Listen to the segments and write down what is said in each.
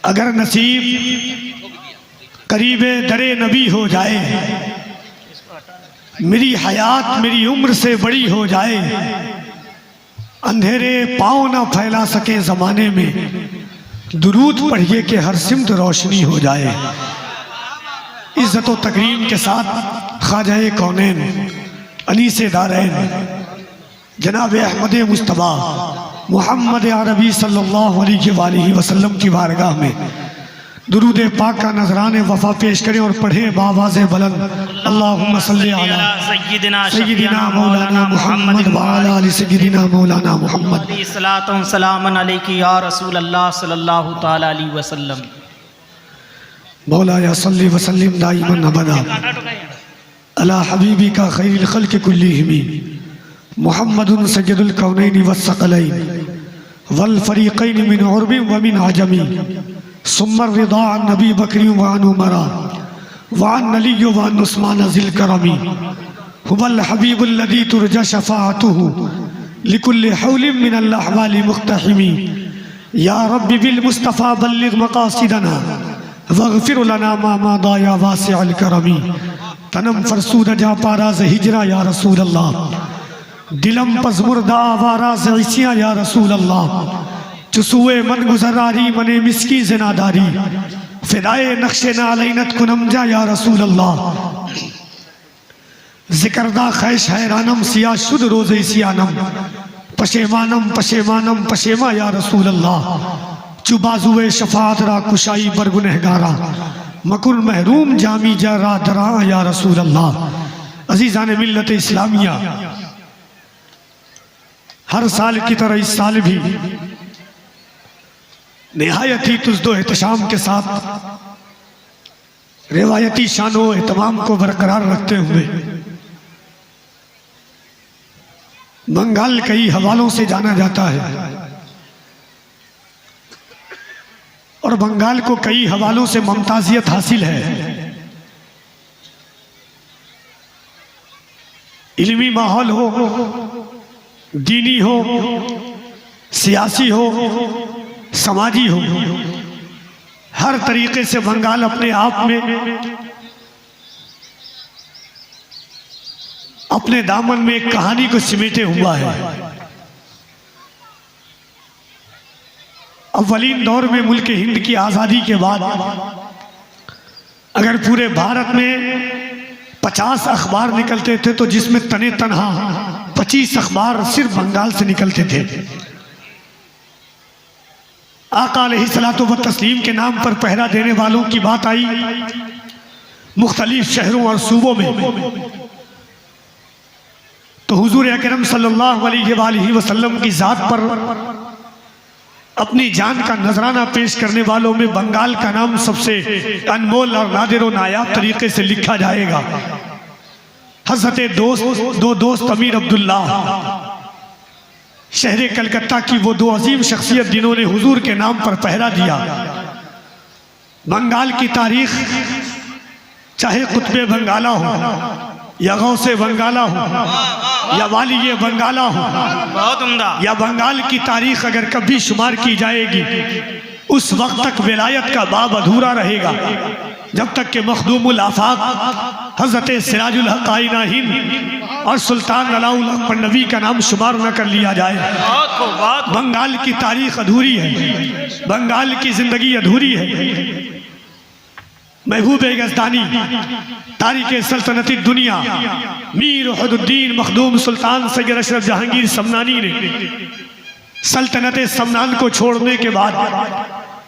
अगर नसीब करीबे दरे नबी हो जाए, मेरी हयात मेरी उम्र से बड़ी हो जाए, अंधेरे पाँव ना फैला सके ज़माने में, दुरूद पढ़िए कि हर सिमत रोशनी हो जाए। इज़्ज़त व तकरीम के साथ ख्वाजा कौनैन अनीस दारैन जनाब अहमद मुस्तफ़ा मोहम्मद अरबी सल्लल्लाहु अलैहि वसल्लम की बारगाह में दुरूद पाक का नजराने वफा पेश करें और पढ़ें बावाज़े बुलंद अल्लाहुम्मा सल्ली अला सय्यिदिना मौलाना मुहम्मद व अला आलि सय्यिदिना मौलाना मुहम्मद सलातुन सलामन अलैका या रसूल अल्लाह सल्लल्लाहु तआला अलैहि वसल्लम। मौला या सल्ली व सल्लिम दाइमन अबदा अला हबीबिका खैरिल खल्क़ि कुल्लिहिम मुहम्मदुन सय्यदुल कौनैनि वस्सक़लैनि वल फ़रीक़ैनि मिन उर्बिन व मिन अजमी सुम्मा रिदा अन नबी बकरी व अन उमरा व अन अली व अन उस्मान ज़िल करमी हुवल हबीबुल लज़ी तुरजा शफ़ाअतुहु लिकुल्लि हौलिन मिनल अहवालि मुक़्तहिमी या रब्बि बिल मुस्तफ़ा बल्लिग़ मक़ासिदना वग़फ़िर लना मा मदा या वासिअल करमी। तनम फरसूद जा पाराज़ हिजरा या रसूल अल्लाह, दिलम पज़मुर्दा आवाराज़ इसिया या रसूल अल्लाह, चुसुए मन गुज़रारी मने मिस्की ज़नादारी, फ़िदाए नक्शे नालैनत कुनमजा या रसूल अल्लाह, ज़िक्रदा खैश हैरानम सिया शुद रोज़े सियानम, पशेमानम पशेमानम पशेमा या रसूल अल्लाह, चुबाजुए शफात रा कुशाई बर गुनहगारा, मकुन महरूम जामी जरा दरा या रसूल अल्लाह। अज़ीज़ान मिल्लत इस्लामिया, हर साल की तरह इस साल भी निहायती तुज़्दो एहतशाम के साथ रिवायती शानो एहतमाम को बरकरार रखते हुए बंगाल कई हवालों से जाना जाता है और बंगाल को कई हवालों से मुमताज़ियत हासिल है। इल्मी माहौल हो, दीनी हो, सियासी हो, समाजी हो, हर तरीके से बंगाल अपने आप में अपने दामन में एक कहानी को सिमेटे हुआ है। अव्वलीन दौर में मुल्क हिंद की आज़ादी के बाद अगर पूरे भारत में 50 अखबार निकलते थे तो जिसमें तने तनहा 25 अखबार सिर्फ बंगाल से निकलते थे। आका अलैहिस्सलातु व तस्लीम के नाम पर पहरा देने वालों की बात आई मुख्तलिफ शहरों और सूबों में, तो हुजूर अकरम सल्लल्लाहु अलैहि वसल्लम की ज़ात पर अपनी जान का नजराना पेश करने वालों में बंगाल का नाम सबसे अनमोल और नादिर और नायाब तरीके से लिखा जाएगा। हज़रत दो दोस्त अमीर अब्दुल्ला शहर कलकत्ता की वो दो अजीम शख्सियत जिन्होंने हुजूर के नाम पर पहरा दिया। बंगाल की तारीख चाहे कुतुब बंगाला हो या गौसे बंगाला हो या वाली बंगाला हो, बहुत उम्दा, या बंगाल की तारीख अगर कभी शुमार की जाएगी उस वक्त तक विलायत का बाब अधूरा रहेगा जब तक कि मखदूमुल आफाक हज़रत सिराजुल हक़ आइना हिंद और सुल्तान अलाउल हक़ पन्नवी का नाम शुमार न कर लिया जाए। बंगाल की तारीख अधूरी है, बंगाल की ज़िंदगी अधूरी है। महबूब गज़दानी तारीख़ सल्तनती दुनिया मीर वहीदुद्दीन मखदूम सुल्तान सैयद अशरफ जहांगीर समनानी ने सल्तनत समनान को छोड़ने के बाद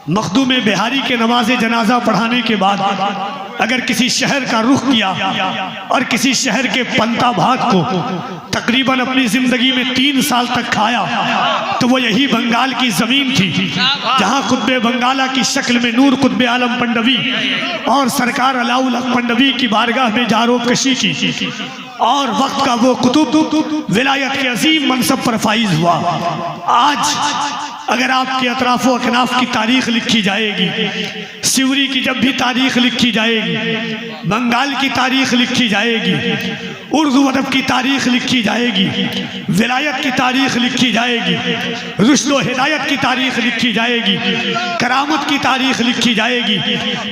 मखदूम बिहारी के नमाज जनाजा पढ़ाने के बाद अगर किसी शहर का रुख किया और किसी शहर के पंता भाग को तकरीबन अपनी ज़िंदगी में 3 साल तक खाया तो वो यही बंगाल की ज़मीन थी जहाँ कुतुब बंगाला की शक्ल में नूर कुतुब आलम पन्नवी और सरकार अलाउल हक़ पन्नवी की बारगाह में जारोब कशी की और वक्त का वो कुतुब विलायत के अजीम मनसब पर फाइज हुआ। आज अगर आपके अतराफ़ो अकनाफ की तारीख़ लिखी जाएगी, सिवरी की जब भी तारीख़ लिखी जाएगी, बंगाल की तारीख़ लिखी जाएगी, उर्दू अदब की तारीख़ लिखी जाएगी, विलायत की तारीख़ लिखी जाएगी, रुश्द व हिदायत की तारीख़ लिखी जाएगी, करामत की तारीख़ लिखी जाएगी,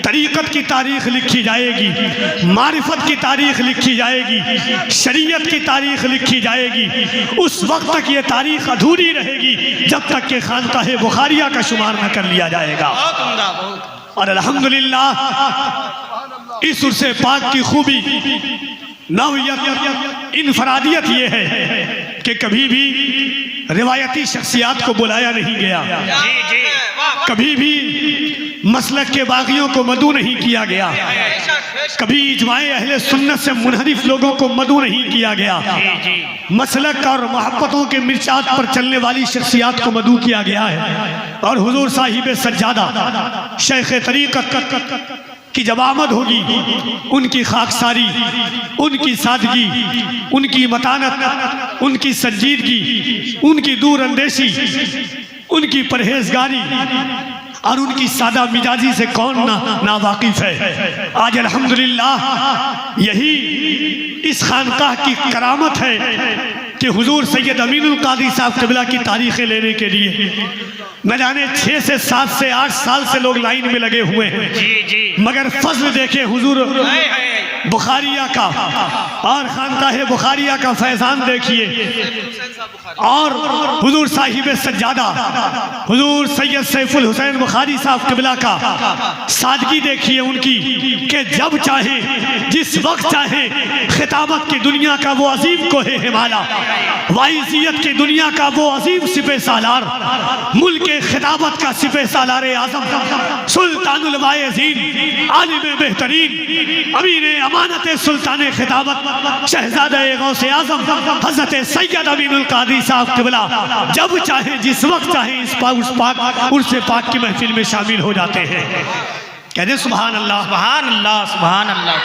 तरीक़त की तारीख़ लिखी जाएगी, मारिफत की तारीख़ लिखी जाएगी, शरीयत की तारीख़ लिखी जाएगी, उस वक्त तक ये तारीख़ अधूरी रहेगी जब तक कि खानकाह बुखारिया का शुमार न कर लिया जाएगा। और अल्हम्दुलिल्लाह इस उर्से पाक की खूबी, नौइयत, इनफरादियत ये है कि कभी भी रिवायती शख्सियात को बुलाया नहीं गया, कभी भी मसलक के बागियों को मदू नहीं किया गया, कभी इजमाए अहले सुन्नत से मुनहरिफ लोगों को मदू नहीं किया गया, मसलक और मोहब्बतों के मिर्चात पर चलने वाली शख्सियात को मदू किया गया है। और हुजूर साहिब सज्जादा शेख तरीक़त की जब आमद होगी, उनकी खाकसारी, उनकी सादगी, उनकी मतानत, उनकी संजीदगी, उनकी दूर अंदेशी, उनकी परहेजगारी और उनकी सादा मिजाजी से कौन ना वाकिफ है। आज अल्हम्दुलिल्लाह यही इस खानकाह की करामत है कि हुजूर सैयद अमीनुल कादी साहब क़िबला की तारीख़ें लेने के लिए न जाने 6 से 7 से 8 साल से लोग लाइन में लगे हुए हैं, मगर फजल देखे हुजूर बुखारिया का और खानकाह बुखारिया का फैज़ान देखिए, और हुजूर साहिब सज्जादा हुजूर सैयद सैफुल हुसैन बुखारी साहब क़िबला का सादगी देखिए उनकी, कि जब चाहे जिस वक्त चाहे खिताबत की दुनिया का वो अजीम को है हिमाला, वाइजियत की दुनिया का वो अजीम सिपह सालार, मुल्क खिताबत का सिपह सालार आज़म, सुल्तानुल वाइज़ीन, आलिम बेहतरीन, अमीर अमानत सुल्तान खिताबत, शहजादे गौसे आज़म हज़रत सैयद अमीनुल कादी साहब क़िबला जब चाहे जिस वक्त चाहे उस पाक उर्से पाक की महफिल में शामिल हो जाते हैं। कहते सुभान अल्लाह, सुभान अल्लाह, सुभान अल्लाह,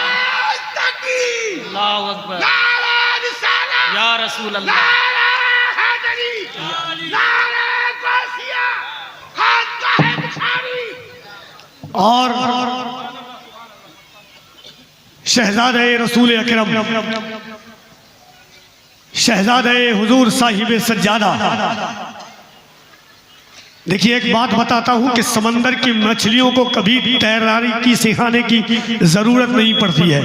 अल्लाहु अकबर, या रसूल अल्लाह। और शहजादे रसूल अकरम, शहजादे हुजूर साहिब सज्जादा। देखिए एक बात बताता हूँ कि समंदर की मछलियों को कभी तैराकी सिखाने की ज़रूरत नहीं पड़ती है।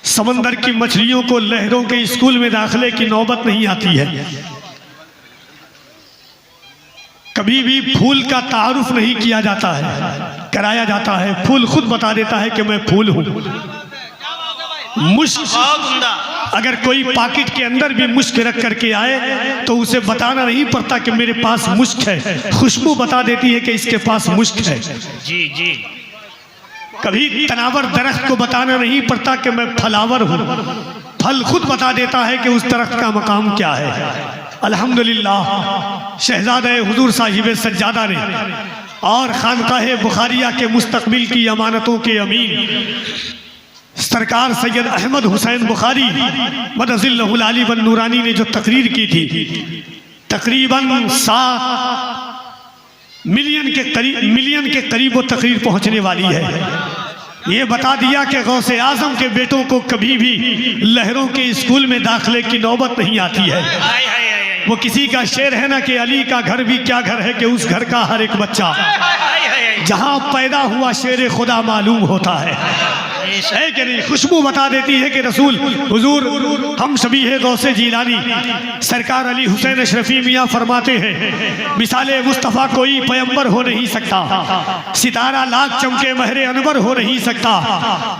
समंदर की मछलियों को लहरों के स्कूल में दाखिले की नौबत नहीं आती है। कभी भी फूल का तारुफ नहीं किया जाता है, कराया जाता है। फूल खुद बता देता है कि मैं फूल हूँ। मुश्क, अगर कोई पॉकेट के अंदर भी मुश्क रख करके आए तो उसे बताना नहीं पड़ता कि मेरे पास मुश्क है, खुशबू बता देती है कि इसके पास मुश्क है। जी जी। कभी तनावर दरख्त को बताना नहीं पड़ता कि मैं फलावर हूँ, फल खुद बता देता है कि उस दरख्त का मकाम क्या है। अल्हम्दुलिल्लाह शहजादे हुजूर साहिब सज्जादा ने और खानकाह बुखारिया के मुस्तकबिल की अमानतों के अमीन सरकार सैयद अहमद हुसैन बुखारी मदज़िल्लहुल आली वन नूरानी ने जो तकरीर की थी, तकरीबन 7 मिलियन के करीब वो तकरीर पहुंचने वाली है। ये बता दिया कि गौसे आज़म के बेटों को कभी भी लहरों के स्कूल में दाखिले की नौबत नहीं आती है। वो किसी का शेर है ना कि अली का घर भी क्या घर है कि उस घर का हर एक बच्चा जहाँ पैदा हुआ शेर खुदा मालूम होता है कि नहीं। खुशबू बता देती है कि रसूल हुजूर हम सभी है गौसे जीलानी सरकार अली हुसैन अशरफी मियाँ फरमाते हैं, मिसाले मुस्तफ़ा कोई पैगंबर हो नहीं सकता, सितारा लाख चमके महरे अनवर हो नहीं सकता,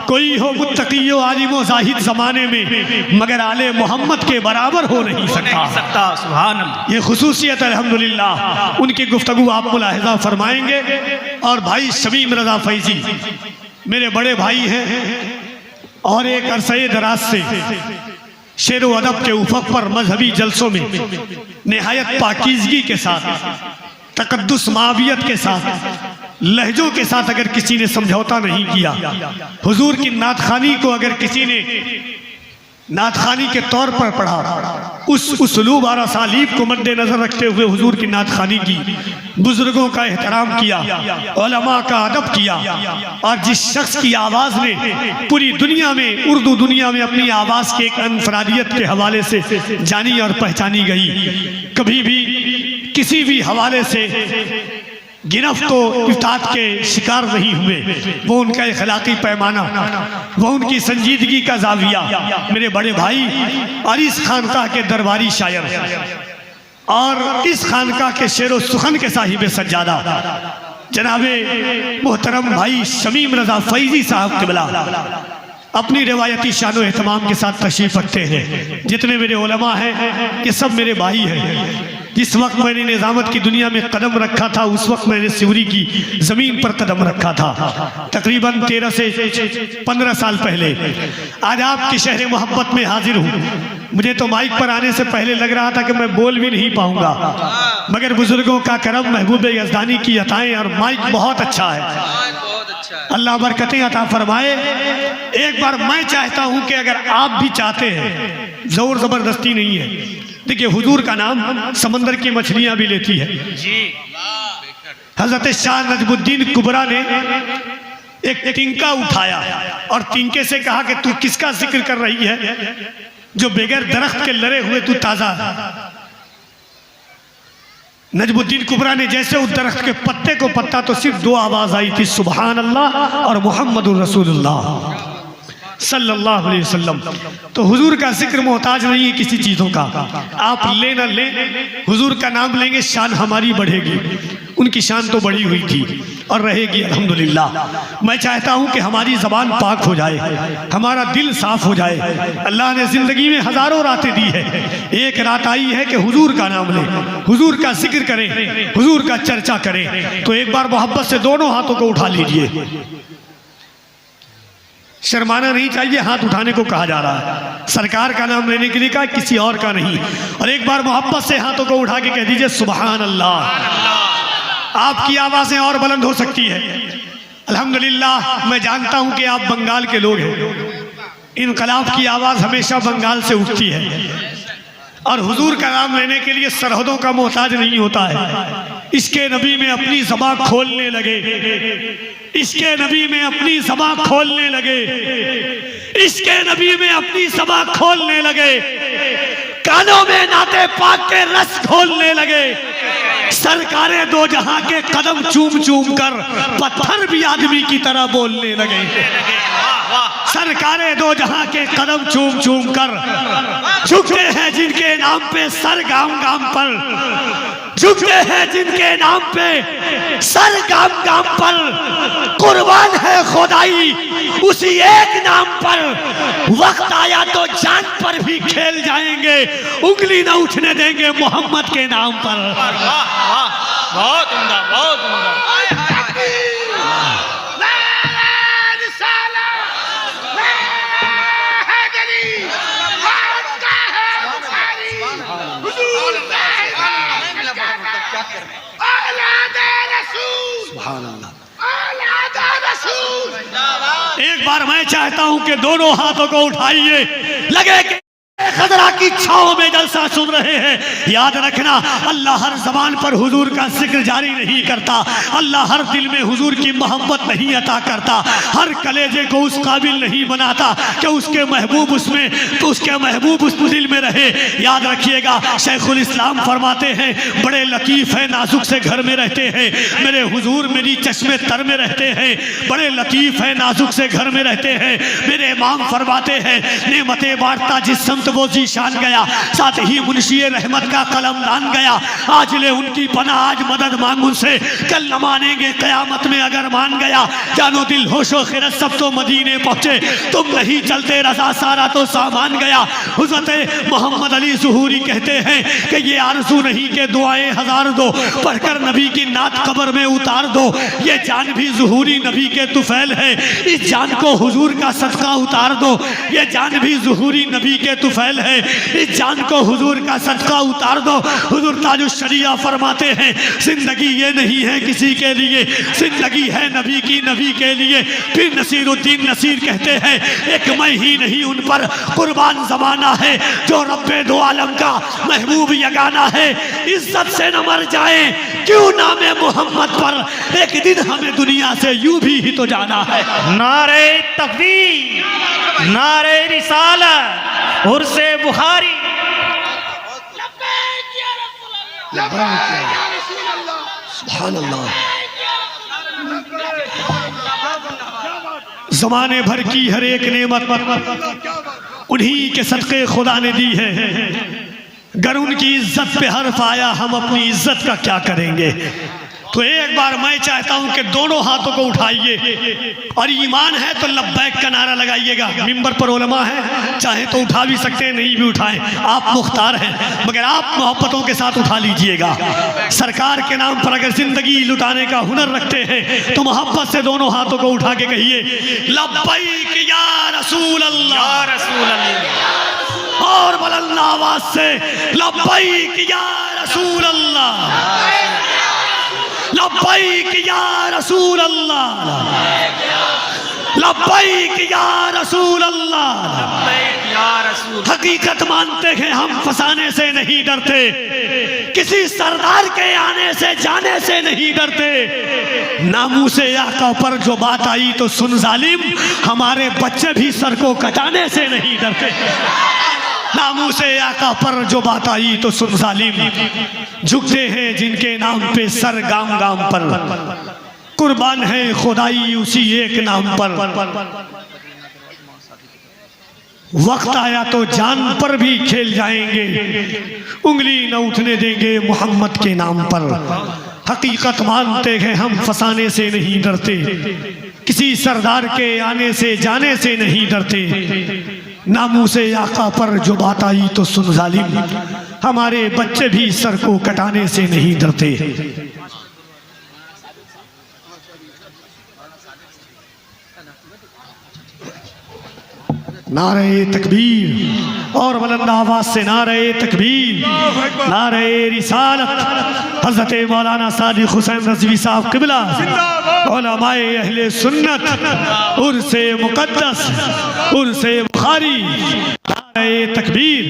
कोई हो मुत्तकी आलिम जाहिद ज़माने में मगर आले मोहम्मद के बराबर हो नहीं सकता। सुभान अल्लाह। ये खुसूसियत अल्हम्दुलिल्लाह उनकी गुफ्तगू आप मुलाहिज़ा फरमाएंगे। और भाई शमीम रज़ा फैज़ी मेरे बड़े भाई हैं और एक अरसे दराज से शेर व अदब के उफक पर मजहबी जलसों में निहायत पाकीज़गी के साथ, तकद्दुस मावियत के साथ, लहजों के साथ अगर किसी ने समझौता नहीं किया, हुजूर की नात खानी को अगर किसी ने नात खानी के तौर पर पढ़ा। उस उसलूब और असालीब को मद्देनजर रखते हुए हुजूर की नात खानी की, बुजुर्गों का एहतराम किया, उलमा का अदब किया। और जिस शख्स की आवाज़ ने पूरी दुनिया में, उर्दू दुनिया में अपनी आवाज़ की एक अनफरादियत के हवाले से जानी और पहचानी गई, कभी भी किसी भी हवाले से गिरफ्त व इफ्तात के शिकार नहीं हुए। वो उनका अखलाकी पैमाना, वो उनकी संजीदगी का जाविया। मेरे बड़े भाई और इस खानकाह के दरबारी शायर और इस खानकाह के शेर सुखन के साहिब सज्जादा जनाबे मोहतरम भाई शमीम रजा फैजी साहब क़िबला अपनी रिवायती शान व एहतमाम के साथ तशरीफ़ रखते हैं। जितने मेरे उलमा हैं ये सब मेरे भाई हैं। जिस वक्त मैंने निज़ामत की दुनिया में कदम रखा था उस वक्त मैंने सिवरी की ज़मीन पर कदम रखा था, तकरीबन 13 से 15 साल पहले। आज आपकी शहर मोहब्बत में हाजिर हूँ। मुझे तो माइक पर आने से पहले लग रहा था कि मैं बोल भी नहीं पाऊंगा, मगर बुजुर्गों का करम, महबूब यज़दानी की अताएं और माइक बहुत अच्छा है। अल्लाह बरकतें अता फरमाए। एक बार मैं चाहता हूं कि अगर आप भी चाहते हैं, जोर जबरदस्ती नहीं है, देखिए हुजूर का नाम समंदर की मछलियां भी लेती है। हजरत शाह नजमुद्दीन कुबरा ने एक तिनका उठाया और तिनके से कहा कि तू किसका जिक्र कर रही है जो बगैर दरख्त के लड़े हुए तू ताजा है। नजमुद्दीन कुबरा ने जैसे उस दरख्त के पत्ते को पत्ता तो सिर्फ 2 आवाज आई थी, सुबहान अल्लाह और मुहम्मदुर रसूलुल्लाह सल्लल्लाहु अलैहि वसल्लम। तो हुजूर का जिक्र मोहताज नहीं है किसी चीज़ों का। आप ले न ले, हुजूर का नाम लेंगे शान हमारी बढ़ेगी। उनकी शान तो बढ़ी हुई थी और रहेगी अल्हम्दुलिल्लाह। मैं चाहता हूं कि हमारी ज़बान पाक हो जाए, हमारा दिल साफ हो जाए। अल्लाह ने ज़िंदगी में हज़ारों रातें दी है, एक रात आई है कि हुजूर का नाम लें, हुजूर का जिक्र करें, हुजूर का चर्चा करें। तो एक बार मोहब्बत से दोनों हाथों को उठा लीजिए। शर्माना नहीं चाहिए, हाथ उठाने को कहा जा रहा है, सरकार का नाम लेने के लिए कहा, किसी और का नहीं। और एक बार मोहब्बत से हाथों को उठा के कह दीजिए सुबहान अल्लाह। आपकी आवाज़ें और बुलंद हो सकती है। अल्हम्दुलिल्लाह मैं जानता हूं कि आप बंगाल के लोग हैं। इनकलाब की आवाज़ हमेशा बंगाल से उठती है और हुजूर का नाम लेने के लिए सरहदों का मोहताज नहीं होता है। इसके नबी में अपनी ज़बान खोलने लगे, इसके नबी में अपनी ज़बान खोलने लगे, इसके नबी में अपनी ज़बान खोलने लगे, कानों में नाते पाक के रस खोलने लगे। सरकारे दो जहां के कदम चूम चूम कर पत्थर भी आदमी की तरह बोलने लगे। सरकारे दो जहां के कदम चूम चूम कर झुकते हैं जिनके नाम पे सर गाम गाम पर, झुकते हैं जिनके नाम पे सर गाम गाम पर। कुर्बान है खुदाई उसी एक नाम पर, वक्त आया तो जान पर भी खेल जाएंगे, उंगली न उठने देंगे मोहम्मद के नाम पर। बहुत उम्दा, बहुत उम्दा। एक बार मैं चाहता हूं कि दोनों हाथों को उठाइए, लगे कि खदरा की छांव में जलसा सुन रहे हैं। याद रखना, अल्लाह हर जबान पर हुजूर का जिक्र जारी नहीं करता, अल्लाह हर दिल में हुजूर की मोहब्बत नहीं अता करता, हर कलेजे को उस काबिल नहीं बनाता कि उसके महबूब उसमें, तो उसके महबूब उस दिल में रहे। याद रखिएगा, शेखुल इस्लाम फरमाते हैं, बड़े लतीफ़ है नाजुक से घर में रहते हैं, मेरे हुजूर मेरी चश्मे तर में रहते हैं। बड़े लतीफ़ है नाजुक से घर में रहते हैं, मेरे इमाम फरमाते हैं, नेमतें बांटता जिस समत वो जीशान गया, साथ ही मुंशी रहमत का कलम दान गया। आज ले उनकी पनाह, आज मदद मांग उनसे, कल न मानेंगे कयामत में अगर मान गया। जानो दिल होशो खिरत सब तो मदीने पहुंचे, तुम नहीं चलते रजा सारा तो सामान गया। हुज़रत मोहम्मद अली ज़ुहूरी कहते हैं कि ये आरज़ू नहीं कि दुआएं हज़ार दो, पढ़कर नबी की नात कब्र में उतार दो। ये जान भी ज़ुहूरी नबी के तुफैल है, इस जान को हुजूर का सदका उतार दो। ये जान भी ज़ुहूरी नबी के तुफैल महल है, इस जान को हुजूर का सदका उतार दो। हुजूर ताजुश शरिया फरमाते हैं जिंदगी ये नहीं है किसी के लिए, जिंदगी है नबी की, नबी के लिए। फिर नसीरुद्दीन नसीर कहते हैं एक मैं ही नहीं उन पर कुर्बान जमाना है जो रब्बे दो आलम का महबूब यगाना है। इज्जत से न मर जाए क्यों नामे मोहम्मद पर, एक दिन हमें दुनिया से यूं भी तो जाना है। नारे तकबीर, नारे रिसालत, उर्से बुखारी। सुभान अल्लाह। ज़माने भर की हर एक नेमत उन्हीं के सदक़े खुदा ने दी है। अगर उनकी इज्जत पे हर्फ आया हम अपनी इज्जत का क्या करेंगे। तो एक बार मैं चाहता हूं कि दोनों हाथों को उठाइए और ईमान है तो लब्बैक का नारा लगाइएगा। मिंबर पर उलमा है, चाहे तो उठा भी सकते हैं, नहीं भी उठाएं, आप मुख्तार हैं, मगर आप मोहब्बतों के साथ उठा लीजिएगा। सरकार के नाम पर अगर जिंदगी लुटाने का हुनर रखते हैं तो मोहब्बत से दोनों हाथों को उठा के कहिए लब्बैक या रसूल अल्लाह, या रसूल अल्लाह। और बुलंद आवाज से लब्बैक या रसूल अल्लाह, लब्बैक या रसूल अल्लाह, लब्बैक या रसूल अल्लाह। हकीकत मानते हैं हम, फसाने से नहीं डरते, किसी सरदार के आने से जाने से नहीं डरते। नामूसे आका पर जो बात आई तो सुन जालिम, हमारे बच्चे भी सर को कटाने से नहीं डरते। नामूसे आका पर जो बात आई तो सुन जालिम, झुकते हैं जिनके नाम पे सर गाम गाम पर, कुर्बान है खुदाई उसी एक नाम पर। वक्त आया तो जान पर भी खेल जाएंगे, उंगली न उठने देंगे मोहम्मद के नाम पर। हकीकत मानते हैं हम, फसाने से नहीं डरते, किसी सरदार के आने से जाने से नहीं डरते। नामूसे आका पर जो बात आई तो सुन जालिम, हमारे बच्चे भी सर को कटाने से नहीं डरते। नारे तकबीर और बुलंद आवाज से नारे तकबीर, नारे रिसालत। हजरत मौलाना सादिक हुसैन रज़वी साहब क़िबला, उलमाए अहले सुन्नत, उर्से मुक़द्दस, उर्से बुखारी। नारे तकबीर,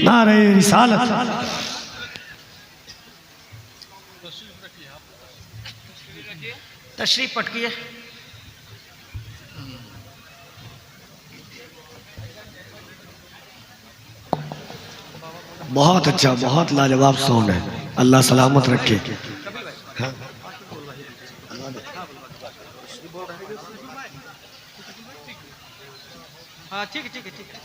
नारे रिसालत। तशरीफ पटकिए। बहुत अच्छा, बहुत लाजवाब साउंड है, अल्लाह सलामत रखे। हाँ ठीक है, ठीक है, ठीक है।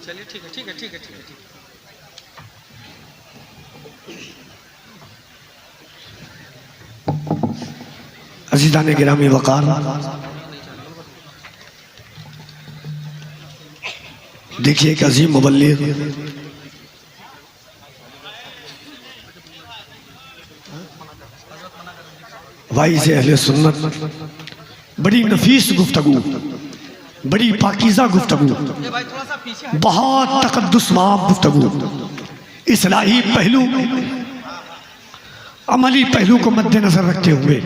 चलिए ठीक है, ठीक है, ठीक है, ठीक है, ठीक है। अज़ीज़ान गिरामी वक़ार, देखिए एक अजीम मुबल्लिग, वाइज़ अहले सुन्नत, बड़ी नफीस गुफ्तगू, बड़ी पाकीज़ा गुफ्तगू, बहुत तक़द्दुस माब गुफ्तगू, इस्लाही पहलू, अमली पहलू को मद्देनजर रखते हुए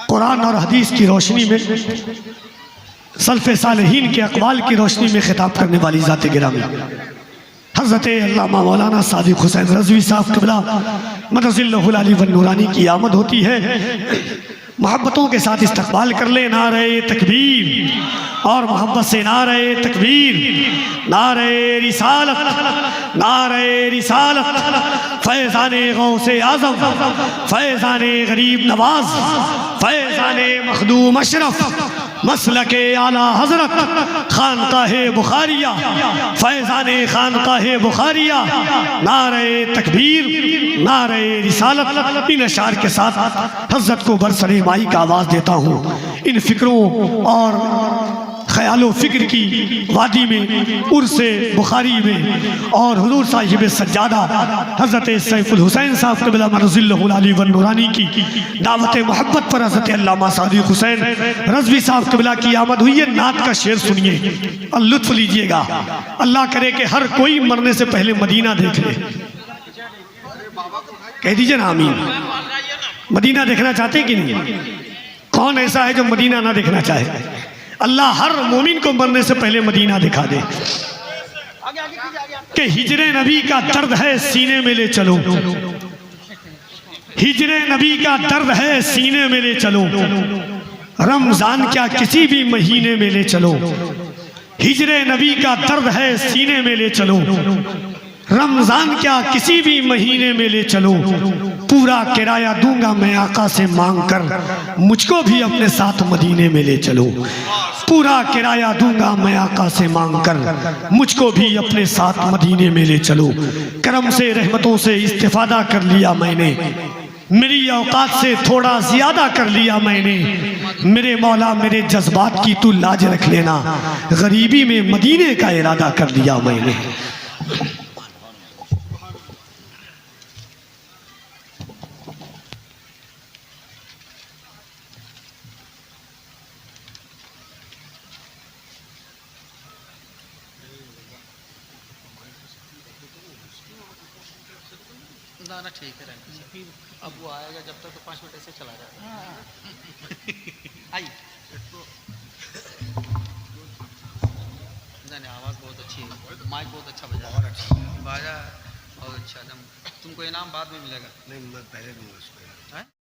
कुरान और हदीस की रोशनी में, सल्फ़े सालिहीन के अक़वाल की रोशनी में खिताब करने वाली ज़ात गिरामी हज़रत अल्लामा मौलाना सादिक हुसैन रज़वी साहब क़िबला मदज़िल्लहुल आली व नूरानी की आमद होती है। मोहब्बतों के साथ इस्तक़बाल कर ले नारे तकबीर, और मोहब्बत से नारे तकबीर, नारे रिसालत, नारे रिसालत। फैज़ाने गौसे आज़म, फैज़ाने गरीब नवाज, फैज़ाने मखदूम अशरफ, मसलके आला हज़रत, खानकाहे बुखारिया, फैज़ाने खानकाहे बुखारिया। नारे तकबीर, नारे रिसालत। इन अशार के साथ हज़रत को बरसरे माई का आवाज़ देता हूँ। इन फ़िक्रों और ख्यालो फ़िक्र की वादी में, उर्से बुखारी में, और हुजूर साहिब सज्जादा हज़रत सैफुल हुसैन साहब क़िबला मरज़िल्लहुल अली वन नूरानी की दावत मोहब्बत पर हज़रत अल्लामा सादिक़ हुसैन रज़वी साहब क़िबला की आमद हुई है। नात का शेर सुनिए और लुत्फ़ लीजिएगा। अल्लाह करे कि हर कोई मरने से पहले मदीना देख ले। कह दीजिए ना आमीन। मदीना देखना चाहते कि नहीं? कौन ऐसा है जो मदीना ना देखना चाहे? अल्लाह हर मोमिन को मरने से पहले मदीना दिखा दे कि हिजरे नबी का दर्द है सीने में ले चलो, हिजरे नबी का दर्द है सीने में ले चलो, रमजान क्या किसी भी महीने में ले चलो, हिजरे नबी का दर्द है सीने में ले चलो, रमजान क्या किसी भी महीने में ले चलो, पूरा किराया दूंगा मैं आका से मांग कर, मुझको भी अपने साथ मदीने में ले चलो, पूरा किराया दूंगा मैं आका से मांग कर, मुझको भी अपने साथ मदीने में ले चलो। करम से रहमतों से इस्तिफादा कर लिया मैंने, मेरी औकात से थोड़ा ज्यादा कर लिया मैंने, मेरे मौला मेरे जज्बात की तू लाज रख लेना, गरीबी में मदीने का इरादा कर लिया मैंने। ना ठीक है रहने। अब वो आएगा जब तक तो 5 मिनट ऐसे चला जाएगा। आई नहीं आवाज़ बहुत अच्छी है, माइक बहुत अच्छा बजा, और अच्छा बाजा बहुत अच्छा। तुमको इनाम बाद में मिलेगा। नहीं मैं पहले दूंगा उसको।